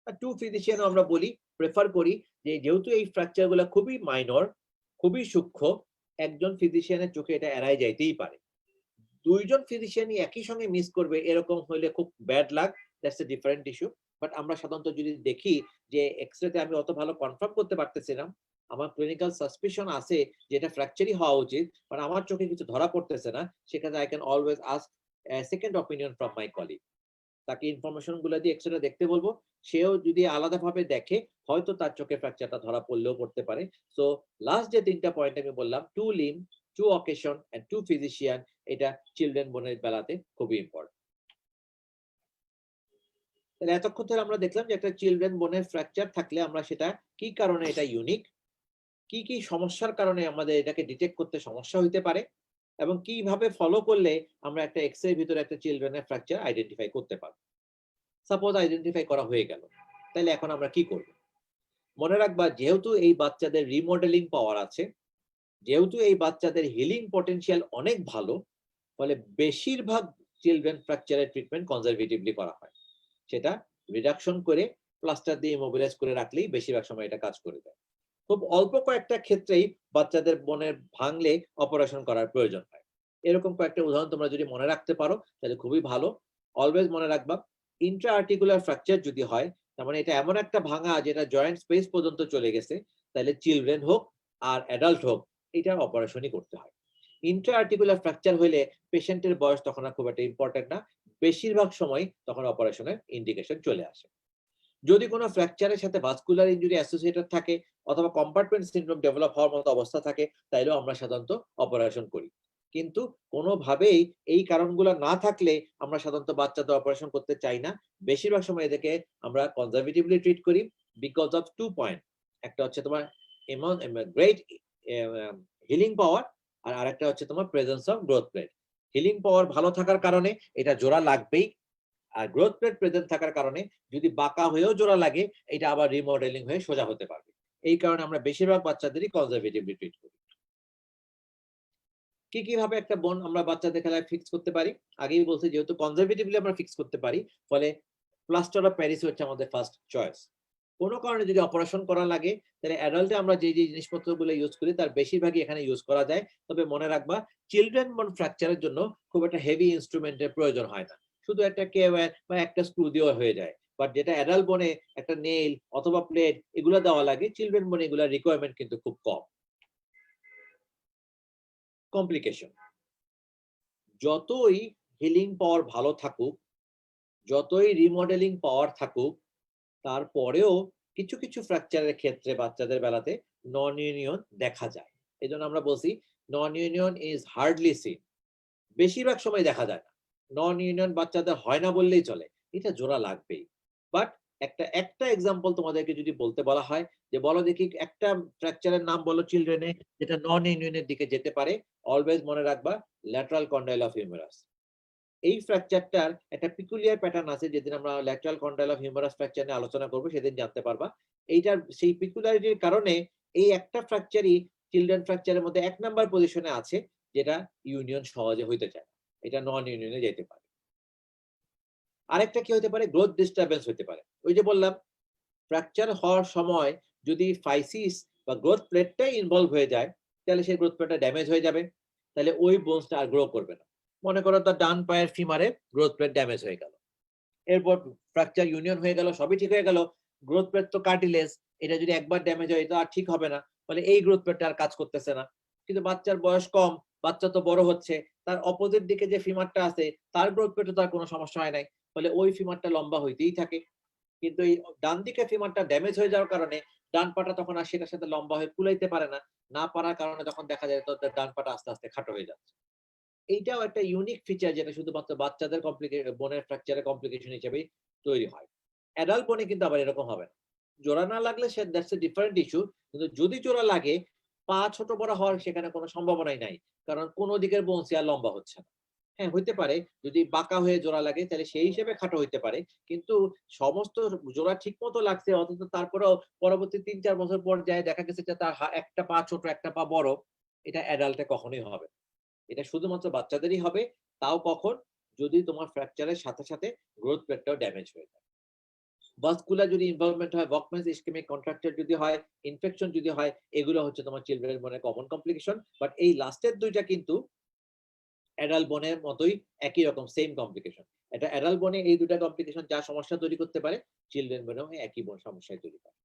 আর টু ফিজিশিয়ান আমরা বলি, প্রেফার করি যে যেহেতু এই ফ্র্যাকচার গুলো খুবই মাইনর, খুবই সূক্ষ্ম, একজন ফিজিশিয়ানের চোখে এটা এড়াই যাইতেই পারে। 2 জন ফিজিশিয়ানই একই সঙ্গে মিস করবে এরকম হইলে খুব bad luck, that's a different issue. But আমরা সাধারণত যদি দেখি যে এক্সরেতে আমি অত ভালো কনফার্ম করতে পারতেছি না, আমার ক্লিনিক্যাল সাসপিশন আছে যে এটা ফ্র্যাকচারই হওয়া উচিত, বাট আমার চোখে কিছু ধরা পড়তেছে না, সেখানে I can always ask second opinion from my colleague. তাকে ইনফরমেশন গুলো দিয়ে এক্সরে দেখতে বলবো, সেও যদি আলাদাভাবে দেখে হয়তো তার চোখে ফ্র্যাকচারটা ধরা পড়লেও পড়তে পারে। সো লাস্ট যে 3টা পয়েন্ট আমি বললাম, to limb, to occasion and to physician, এটা চিলড্রেন বোনের বেলাতে খুবই ইম্পর্টেন্ট। তাহলে এতক্ষণ ধরে আমরা দেখলাম যে একটা চিলড্রেন বোনের ফ্র্যাকচার থাকলে আমরা সেটা কি কারণে এটা ইউনিক, কি কি সমস্যার কারণে আমাদের এটাকে ডিটেক্ট করতে সমস্যা হইতে পারে, এবং কিভাবে ফলো করলে আমরা একটা এক্সরে ভিতরে একটা চিলড্রেনের ফ্র্যাকচার আইডেন্টিফাই করতে পারবো। সাপোজ আইডেন্টিফাই করা হয়ে গেল, তাহলে এখন আমরা কি করব? মনে রাখবা যেহেতু এই বাচ্চাদের রিমডেলিং পাওয়ার আছে, যেহেতু এই বাচ্চাদের হিলিং পটেনশিয়াল অনেক ভালো, ফলে বেশিরভাগ চিলড্রেন ফ্র্যাকচারের ট্রিটমেন্ট কনজারভেটিভলি করা হয়। সেটা রিডাকশন করে প্লাস্টার দিয়ে ইমোবিলাইজ করে রাখলেই বেশিরভাগ সময় এটা কাজ করে দেয়। খুব অল্প কয়েকটা ক্ষেত্রেই বাচ্চাদের বোনের ভাঙলে অপারেশন করার প্রয়োজন হয়। এরকম কয়েকটা উদাহরণ তোমরা যদি মনে রাখতে পারো তাহলে খুবই ভালো। অলওয়েজ মনে রাখবা, ইন্ট্রা আর্টিকুলার ফ্র্যাকচার যদি হয়, তার মানে এটা এমন একটা ভাঙা যেটা জয়েন্ট স্পেস পর্যন্ত চলে গেছে, তাহলে চিলড্রেন হোক আর অ্যাডাল্ট হোক এটার অপারেশনই করতে হয়। ইন্ট্রা আর্টিকুলার ফ্র্যাকচার হলে পেশেন্টের বয়স তখন আর খুব একটা ইম্পর্টেন্ট না, বেশিরভাগ সময় তখন অপারেশনের ইন্ডিকেশন চলে আসে। যদি কোনো ফ্র্যাকচারের সাথে ভাস্কুলার ইনজুরি অ্যাসোসিয়েটেড থাকে অথবা কম্পার্টমেন্ট সিনড্রোম ডেভেলপ হওয়ার মতো অবস্থা থাকে, তাইলেও আমরা সাধারণত অপারেশন করি। কিন্তু কোনোভাবেই এই কারণগুলো না থাকলে আমরা সাধারণত বাচ্চাদের অপারেশন করতে চাই না। বেশিরভাগ সময় এদেরকে আমরা কনজারভেটিভলি ট্রিট করি বিকজ অফ 2 পয়েন্ট। একটা হচ্ছে তোমার গ্রেট হিলিং পাওয়ার, আর আরেকটা হচ্ছে তোমার presence of growth plate. Healing power ভালো থাকার কারণে এটা জোড়া লাগবেই, আর গ্রোথ প্লেট প্রেজেন্ট থাকার কারণে যদি বাঁকা হয়েও জোড়া লাগে এটা আবার রিমডেলিং হয়ে সোজা হতে পারবে। এই কারণে আমরা বেশিরভাগ বাচ্চাদেরই কনজারভেটিভলি ট্রিট করি। কি ভাবে একটা বোন আমরা বাচ্চাদের খেলায় ফিক্স করতে পারি? আগেই বলছি যেহেতু কনজারভেটিভলি আমরা ফিক্স করতে পারি, ফলে প্লাস্টার অফ প্যারিস হচ্ছে আমাদের ফার্স্ট চয়েস। কোনো কারণে যদি অপারেশন করা লাগে তাহলে অ্যাডাল্টে আমরা যে জিনিসপত্রগুলো ইউজ করি তার বেশিরভাগই এখানে ইউজ করা যায়। তবে মনে রাখবা চিলড্রেন বোন ফ্র্যাকচারের জন্য খুব একটা হেভি ইনস্ট্রুমেন্টের প্রয়োজন হয় না, শুধু একটা কেওয়ার বা একটা স্ক্রু দিয়ে হয়ে যায়। বাট যেটা অ্যাডাল্ট বোনে একটা নেইল অথবা প্লেট এগুলো দেওয়া লাগে, চিলড্রেন বোনে এগুলোর রিকোয়ারমেন্ট কিন্তু খুব কম। কমপ্লিকেশন, যতই হিলিং পাওয়ার ভালো থাকুক, যতই রিমডেলিং পাওয়ার থাকুক, তারপরেও কিছু কিছু ফ্র্যাকচারের ক্ষেত্রে বাচ্চাদের বেলাতে নন ইউনিয়ন দেখা যায়। এই জন্য আমরা বলছি নন ইউনিয়ন ইজ হার্ডলি সিন, বেশিরভাগ সময় দেখা যায় না। নন ইউনিয়ন বাচ্চাদের হয় না বললেই চলে, এটা জোড়া লাগবেই। বাট একটা এক্সাম্পল তোমাদেরকে যদি বলতে বলা হয় যে বলো দেখি একটা ফ্র্যাকচারের নাম বলো চিলড্রেনে যেটা নন ইউনিয়নের দিকে যেতে পারে, অলওয়েজ মনে রাখবা ল্যাটারাল কন্ডাইল অফ হিউমেরাস। এই ফ্র্যাকচারটার একটা পিকুলিয়ার প্যাটার্ন আছে, যেদিন আমরা lateral condyle of humerus fracture নিয়ে আলোচনা করব সেদিন জানতে পারবা। এইটার সেই পিকুলারিটির কারণে এই একটা ফ্র্যাকচারই চিলড্রেন ফ্র্যাকচারের মধ্যে 1 নাম্বার পজিশনে আছে, যেটা ইউনিয়ন সহজে হইতে চায়, এটা নন ইউনিয়নে যেতে পারে। আরেকটা কি হতে পারে, গ্রোথ ডিস্টারবেন্স হতে পারে। ওই যে বললাম ফ্র্যাকচার হওয়ার সময় যদি ফাইসিস বা গ্রোথ প্লেটটাই ইনভলভ হয়ে যায়, তাহলে সেই গ্রোথ প্লেটটা ড্যামেজ হয়ে যাবে, তাহলে ওই বোনসটা আর গ্রো করবে না। মনে করো তার ডান পায়ের ফিমারে গ্রোথ প্লেট ড্যামেজ হয়ে গেল, এরপর ফ্র্যাকচার ইউনিয়ন হয়ে গেল, সবই ঠিক হয়ে গেল, গ্রোথ প্লেট তো কার্টিলেজ, এটা যদি একবার ড্যামেজ হয় এটা আর ঠিক হবে না, ফলে এই গ্রোথ প্লেটটা আর কাজ করতেছে না। কিন্তু বাচ্চার বয়স কম, বাচ্চা তো বড় হচ্ছে, তার অপোজিট দিকে যে ফিমারটা আছে তার গ্রোথ প্লেটে তার কোনো সমস্যা হয় নাই, ফলে ওই ফিমারটা লম্বা হইতেই থাকে। কিন্তু এই ডান দিকে ফিমারটা ড্যামেজ হয়ে যাওয়ার কারণে ডান পাটা তখন আর সেটার সাথে লম্বা হয়ে কুলাইতে পারে না, না পারার কারণে তখন দেখা যায় তাদের ডান পাটা আস্তে আস্তে খাটো হয়ে যাচ্ছে। এইটাও একটা ইউনিক ফিচার যেটা শুধুমাত্র বাচ্চাদের বোনের ফ্র্যাকচারের কমপ্লিকেশন হিসেবেই তৈরি হয়। অ্যাডাল্ট বোনে কিন্তু আবার এরকম হবে না। জোড়া না লাগলে সে দ্যাটস এ ডিফারেন্ট ইস্যু, কিন্তু যদি জোড়া লাগে পা ছোট বড় হওয়ার সেখানে কোনো সম্ভাবনাই নাই, কারণ কোন দিকের বোনস আর লম্বা হচ্ছে না। হ্যাঁ হইতে পারে যদি বাঁকা হয়ে জোড়া লাগে তাহলে সেই হিসেবে খাটো হইতে পারে, কিন্তু সমস্ত জোড়া ঠিক মতো লাগছে অথচ তারপরেও পরবর্তী 3-4 বছর পর যায় দেখা গেছে যে তার একটা পা ছোট একটা পা বড়, এটা অ্যাডাল্টে কখনোই হবে। এটা শুধুমাত্র বাচ্চাদেরই হবে, তাও কখন, যদি তোমার ফ্র্যাকচারের সাথে সাথে গ্রোথ প্লেটটাও ড্যামেজ হয়ে যায়। ভাস্কুলার যদি ইনভলভমেন্ট হয়, বকম্যান্স ইসকেমিক কন্ট্রাকচার যদি হয়, ইনফেকশন যদি হয়, এগুলো হচ্ছে তোমার চিলড্রেন বোনের কমন কমপ্লিকেশন। বাট এই লাস্টের দুইটা কিন্তু অ্যাডাল্ট বোনের মতোই একই রকম সেম কমপ্লিকেশন। এটা অ্যাডাল্ট বোনে এই দুটা কমপ্লিকেশন যা সমস্যা তৈরি করতে পারে, চিলড্রেন বোনেও একই সমস্যায় তৈরি করে।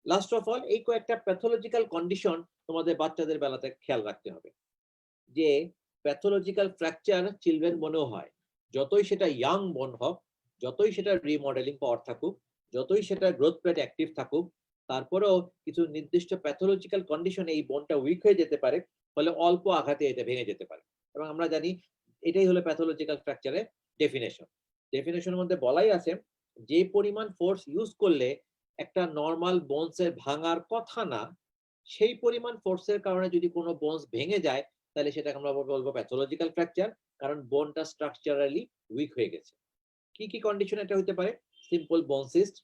লাস্ট অফ অল এই কয়েকটা প্যাথোলজিক্যাল কন্ডিশন তোমাদের বাচ্চাদের বেলাতে খেয়াল রাখতে হবে, যে প্যাথোলজিক্যাল ফ্র্যাকচার চিলড্রেন বোনেও হয়, যতই সেটা ইয়াং বোন হোক, যতই সেটা রিমডেলিং পাওয়ার থাকুক, যতই সেটা গ্রোথ প্লেট অ্যাক্টিভ থাকুক, তারপরেও কিছু নির্দিষ্ট প্যাথোলজিক্যাল কন্ডিশনে এই বোনটা উইক হয়ে যেতে পারে, ফলে অল্প আঘাতে এটা ভেঙে যেতে পারে। এবং আমরা জানি এটাই হলো প্যাথোলজিক্যাল ফ্র্যাকচারের ডেফিনেশন। ডেফিনেশনের মধ্যে বলাই আছে যে পরিমাণ ফোর্স ইউজ করলে একটা নর্মাল বোনসের ভাঙার কথা না, সেই পরিমাণ ফোর্সের কারণে যদি কোনো বোনস ভেঙে যায় তাহলে সেটাকে আমরা বলবো প্যাথোলজিক্যাল ফ্র্যাকচার, কারণ বোনটা স্ট্রাকচারালি উইক হয়ে গেছে। কি কি কন্ডিশন এটা হতে পারে? Simple bone cyst,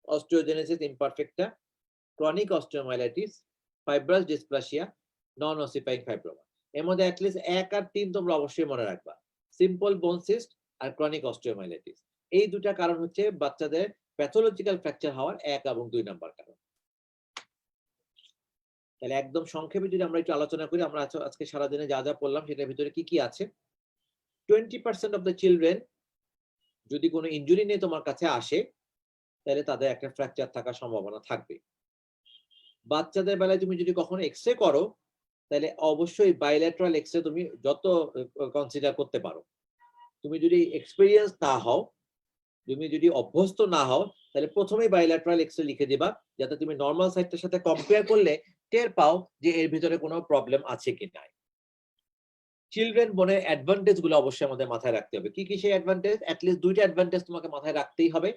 osteogenesis imperfecta, chronic osteomyelitis, fibrous dysplasia, non ossifying fibroma. এর মধ্যে অ্যাটলিস্ট 1 আর 3 তোমরা অবশ্যই মনে রাখবা, সিম্পল বোন সিস্ট আর ক্রনিক অস্টিওমাইলাইটিস। এই দুটা কারণ হচ্ছে বাচ্চাদের প্যাথোলজিক্যাল ফ্র্যাকচার হওয়ার 1 এবং 2 নাম্বার কারণ। তাহলে একদম সংক্ষেপে যদি আমরা একটু আলোচনা করি, আমরা আজকে সারাদিনে যা যা পড়লাম সেটার ভিতরে কি কি আছে। 20% অফ দ্য চিলড্রেন যদি কোনো ইনজুরি নিয়ে তোমার কাছে আসে তাহলে তাদের একটা ফ্র্যাকচার থাকার সম্ভাবনা থাকবে। বাচ্চাদের বেলায় তুমি যদি কখনো এক্সরে করো তাহলে অবশ্যই বাইল্যাটারাল এক্সরে তুমি যত কনসিডার করতে পারো। তুমি যদি এক্সপেরিয়েন্স না হও, তুমি যদি অভ্যস্ত না হও, তাহলে প্রথমেই বাইল্যাটারাল এক্সরে লিখে দিবা, যাতে তুমি নর্মাল সাইডটার সাথে কম্পেয়ার করলে টের পাও যে এর ভিতরে কোনো প্রবলেম আছে কি নাই। চিলড্রেন বোনের অ্যাডভান্টেজ গুলো অবশ্যই আমাদের মাথায় রাখতে হবে। কি কি সেই অ্যাডভান্টেজ? অ্যাটলিস্ট দুইটা অ্যাডভান্টেজ তোমাকে মাথায় রাখতেই হবে।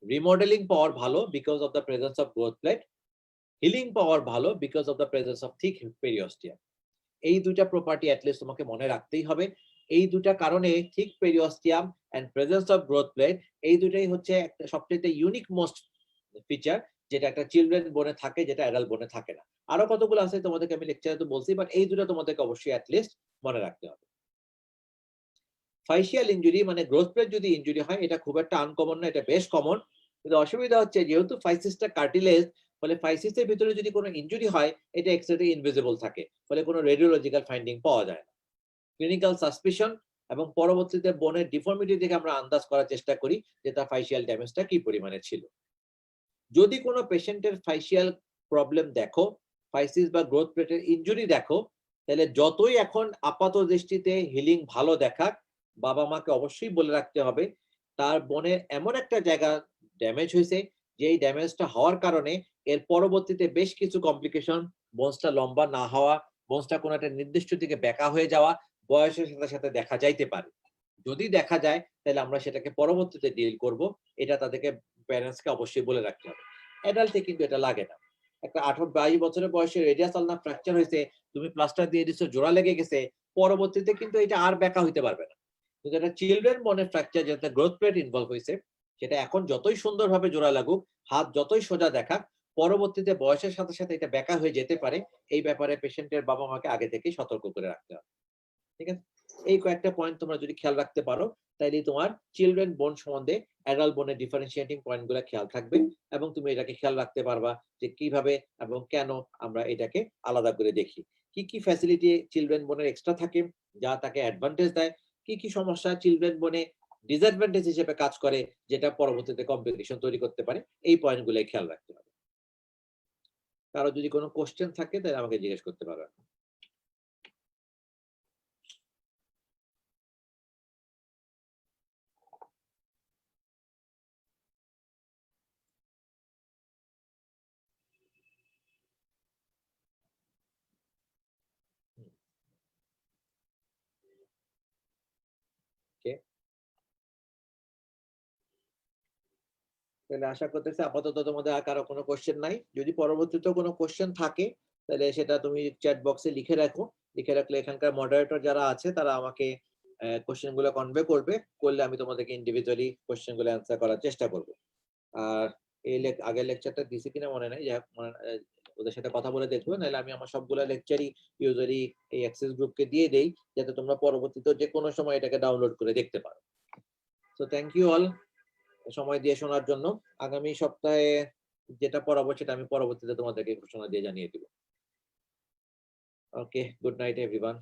রিমডেলিং পাওয়ার ভালো because of the presence of growth plate, healing power ভালো because of the presence of thick periosteum. এই দুইটা প্রপার্টি অ্যাটলিস্ট তোমাকে মনে রাখতেই হবে। এই দুইটা কারণে thick periosteum and presence of growth plate, এই দুইটাই হচ্ছে একটা সবচেয়ে ইউনিক মোস্ট ফিচার, যেটা একটা চিলড্রেন বোনে থাকে, যেটা অ্যাডাল্ট বোনে থাকে না। আরো কতগুলো আছে তোমাদেরকে আমি লেকচারে তো বলছি, বাট এই দুটো তোমাদেরকে অবশ্যই অ্যাটলিস্ট মনে রাখতে হবে। ফাইশিয়াল ইনজুরি মানে গ্রোথ প্লেট যদি ইনজুরি হয়, এটা খুব একটা আনকমন না, এটা বেশ কমন। কিন্তু অসুবিধা হচ্ছে যেহেতু ফাইসিসটা কার্টিলেজ, ফলে ফাইসিসের ভিতরে যদি কোনো ইনজুরি হয়, এটা এক্সরেতে ইনভিজিবল থাকে, ফলে কোনো রেডিওলজিক্যাল ফাইন্ডিং পাওয়া যায় না। ক্লিনিক্যাল সাসপিশন এবং পরবর্তীতে বোনের ডিফর্মিটি থেকে আমরা আন্দাজ করার চেষ্টা করি যে তার ফাইশিয়াল ড্যামেজটা কি পরিমাণে ছিল। যদি কোনো পেশেন্টের ফাইশিয়াল প্রবলেম দেখো, ফাইসিস বা গ্রোথ প্লেটের ইনজুরি দেখো, তাহলে যতই এখন আপাত দৃষ্টিতে হিলিং ভালো দেখাক, বাবা মাকে অবশ্যই বলে রাখতে হবে তার বোনের এমন একটা জায়গা ড্যামেজ হয়েছে, যেই ড্যামেজটা হওয়ার কারণে এর পরবর্তীতে বেশ কিছু কমপ্লিকেশন, বোনসটা লম্বা না হওয়া, বোনসটা কোনো একটা নির্দিষ্ট দিকে বেঁকা হয়ে যাওয়া বয়সের সাথে সাথে দেখা যাইতে পারে। যদি দেখা যায় তাহলে আমরা সেটাকে পরবর্তীতে ডিল করব, এটা তাদেরকে প্যারেন্টসকে অবশ্যই বলে রাখতে হবে। অ্যাডাল্টে কিন্তু এটা লাগে না। একটা 18-22 বছরের বয়সে রেডিয়াস আলনা ফ্র্যাকচার হয়েছে, তুমি প্লাস্টার দিয়ে দিছো, জোড়া লেগে গেছে, পরবর্তীতে কিন্তু এটা আর বেঁকা হইতে পারবে না। কিন্তু একটা চিলড্রেন বোনের ফ্র্যাকচার যেটা গ্রোথ প্লেট ইনভলভ হয়েছে, সেটা এখন যতই সুন্দরভাবে জোড়া লাগুক, হাত যতই সোজা দেখাক, পরবর্তীতে বয়সের সাথে সাথে এটা বেঁকা হয়ে যেতে পারে। এই ব্যাপারে পেশেন্টের বাবা মাকে আগে থেকেই সতর্ক করে রাখতে হবে। ঠিক আছে? এই কয়েকটা পয়েন্ট তোমরা যদি খেয়াল রাখতে পারো, তাইলে তোমার চিলড্রেন বোন সম্বন্ধে অ্যাডাল্ট বোনের ডিফারেন্সিয়েটিং পয়েন্টগুলো খেয়াল থাকবে, এবং তুমি এটাকে খেয়াল রাখতে পারবা যে কিভাবে এবং কেন আমরা এটাকে আলাদা করে দেখি। কি কি ফ্যাসিলিটি চিলড্রেন বোনের এক্সট্রা থাকে যা তাকে অ্যাডভান্টেজ দেয়, কি কি সমস্যা চিলড্রেন বোনে ডিসঅ্যাডভান্টেজ হিসেবে কাজ করে, যেটা পরবর্তীতে কমপ্লিকেশন তৈরি করতে পারে, এই পয়েন্টগুলো খেয়াল রাখতে হবে। কারো যদি কোনো কোশ্চেন থাকে তাহলে আমাকে জিজ্ঞেস করতে পারো। তাহলে আশা করতেছি আপাতত তোমাদের আর কারো কোনো কোশ্চেন নাই। যদি পরবর্তীতে কোনো কোশ্চেন থাকে তাহলে সেটা তুমি চ্যাট বক্সে লিখে রাখো। লিখে রাখলে এখানকার মডারেটর যারা আছে তারা আমাকে কোশ্চেন গুলো কনভে করবে, করলে আমি তোমাদেরকে ইন্ডিভিজুয়ালি কোশ্চেন গুলো অ্যান্সার করার চেষ্টা করব। আর এই আগের লেকচারটা দিছি কিনা মনে নাই, ওদের সাথে কথা বলে দেখবো, নাহলে আমি আমার সবগুলো লেকচারই ইউজুয়ালি এই অ্যাক্সেস গ্রুপকে দিয়ে দেই, যাতে তোমরা পরবর্তীতে যে কোনো সময় এটাকে ডাউনলোড করে দেখতে পারো। সো থ্যাংক ইউ অল সময় দিয়ে শোনার জন্য। আগামী সপ্তাহে যেটা পড়াবো সেটা আমি পরবর্তীতে তোমাদেরকে ঘোষণা দিয়ে জানিয়ে দিব। ওকে, গুড নাইট এভরিওয়ান।